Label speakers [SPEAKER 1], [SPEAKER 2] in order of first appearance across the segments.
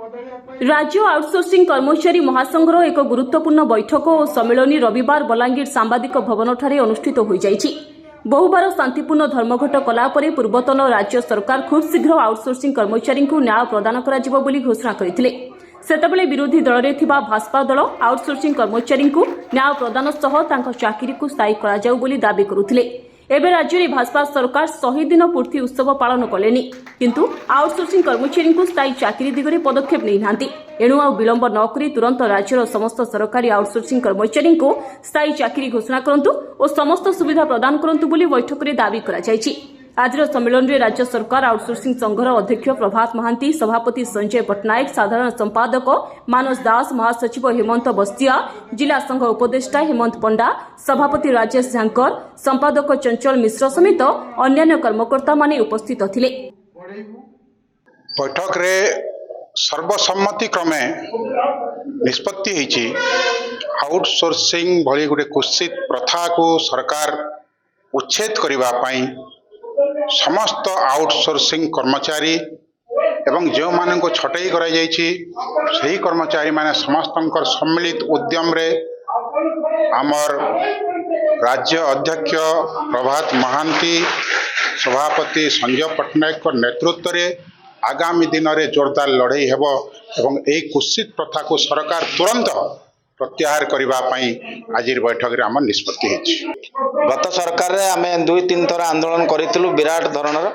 [SPEAKER 1] राज्य आउटसोर्सिंग कर्मचारी महासंघर एक गुरुत्वपूर्ण बैठक और सम्मेलन रविवार बलांगीर सांबादिक भवन ठारे अनुष्ठित हो जाइछि। बहुबार शांतिपूर्ण धर्मघट कलापर पूर्वतन राज्य सरकार खूब शीघ्र आउटसोर्सिंग कर्मचारी न्याय प्रदान करा बोली घोषणा करथिले। सेतबेले विरोधी दल रे थिबा भाजपा दल आउटसोर्सिंग कर्मचारी न्याय प्रदान सह तांका चाकरी को स्थायी करा जाऊ बोली दाबी करुथिले। एबे राज्य में भाजपा सरकार 100 दिन पूर्ति उत्सव पालन कलेनी, किंतु आउटसोर्सिंग कर्मचारी को स्थायी चाकरी दिगरे पदक्षेप नहीं नांती। एणु आ विलंब नकरी तुरंत राज्यर समस्त सरकारी आउटसोर्सिंग कर्मचारी को स्थायी चाकरी घोषणा करंतु और समस्त सुविधा प्रदान करंतु बोली बैठक में दाबी करा जायछि। आजर सम्मेलन में राज्य सरकार आउटसोर्सिंग संघर अध्यक्ष प्रभात महांती, सभापति संजय पट्टनायक, साधारण संपादक मानस दास, महासचिव हेमंत बस्तिया, जिला संघ उपदेष्टा हेमंत पंडा, सभापति राजेश झांकर, संपादक चंचल मिश्र समेत अन्य कर्मकर्ता माने उपस्थित थिले।
[SPEAKER 2] बैठक रे सर्वसम्मति क्रमे निष्पत्ति होईछि आउटसोर्सिंग भली गुटे कुत्सित प्रथा को सरकार उच्छेद करिबा पई समस्त आउटसोर्सिंग कर्मचारी एवं जो मान को छटई करा जायछि सही कर्मचारी माने समस्तंकर सम्मिलित उद्यम रे आमर राज्य अध्यक्ष प्रभात महांती, सभापति संजय पट्टनायक नेतृत्व रे आगामी दिन में जोरदार लड़ई हेबो एवं एक कुत्सित प्रथा को सरकार तुरंत प्रत्याहार करने आज बैठक में आम निष्पत्ति
[SPEAKER 3] गत सरकार रे आमे 2-3 थर आंदोलन करितलु विराट धरणर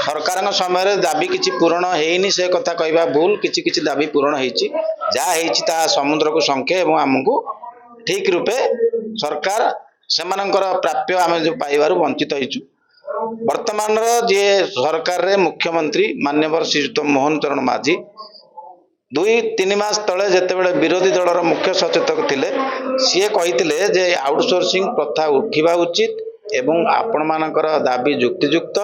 [SPEAKER 3] सरकार समय दाबी किछि पूरण हेइनी से कथा कहबा भूल। किछि दाबी पूरण हेइछि, जा हेइछि ता समुद्र को संख्या एवं आमको ठीक रूपे सरकार सेमानकर प्राप्य आमे जो पाइबारु वंचित होइछु। वर्तमान जे सरकार रे मुख्यमंत्री माननीय श्रीयुत मोहन चरण माझी 2-3 मास तले जेतेबेले विरोधी दलर मुख्य सचेतक थिले सीए कहिथिले जे आउटसोर्सिंग प्रथा उठिबा उचित एवं आपण मानकर दाबी युक्तियुक्त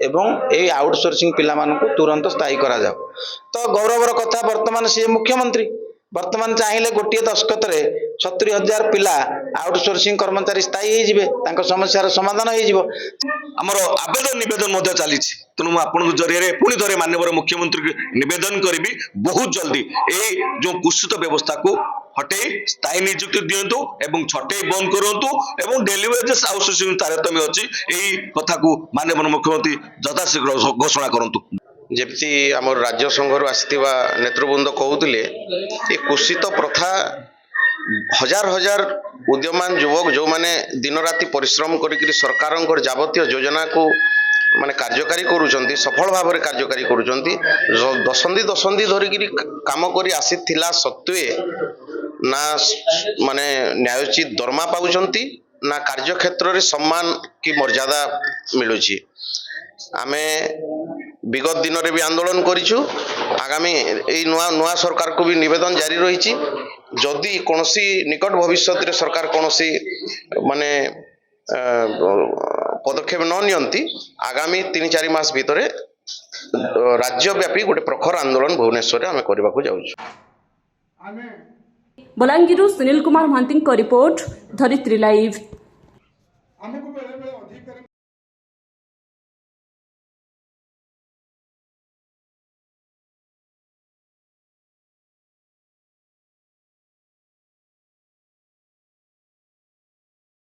[SPEAKER 3] एवं ए आउटसोर्सिंग पिला मानकु तुरंत स्थायी करा जाओ। तो गौरवर कथा वर्तमान सीए मुख्यमंत्री वर्तमान चाहिए गोटे दशकत रे 70,000 पिला आउटसोर्सिंग कर्मचारी स्थायी हो जिवे, तांको समस्यार समाधान हो जिवो।
[SPEAKER 4] आमर आवेदन निवेदन मध्य चली तेणु आपन जरिए पुणी थे माननीय मुख्यमंत्री निवेदन करी बहुत जल्दी ए जो कुत्सित व्यवस्था को हटे स्थायी नियुक्ति दिंतु एवं छटे बंद करूँ एवं डेली वेजेस आउटसोर्सिंग तारतम्य अच्छी यही कथा को माननीय मुख्यमंत्री यथाशीघ्र घोषणा करूँ।
[SPEAKER 3] जेमती आम राज्य संघर आसथिबा नेतृवृंद कहते ये कुत्सित प्रथा हजार हजार उद्यमान युवक जो माने दिन राति परिश्रम करी सरकार जावतीय योजना को माने कार्यकारी करूचंती सफल भाव में कार्यकारी करूचंती दशंधी धरिकी काम करी आसीथिला सत्वे ना माने न्यायोचित दरमा पाउचंती ना कार्य क्षेत्र रे सम्मान की मर्यादा मिलुची। आमे विगत दिन रे भी आंदोलन करिछु, आगामी ए नुआ सरकार को भी निवेदन जारी रही जदि कोनोसी निकट भविष्य रे सरकार कोनोसी माने पदक्षेप न नियंती आगामी 3-4 मास भितरे राज्यव्यापी गोटे प्रखर आंदोलन भुवनेश्वर आमे करबा को जाउछु।
[SPEAKER 1] बलांगीर सुनील कुमार महांती रिपोर्ट, धरित्री लाइव।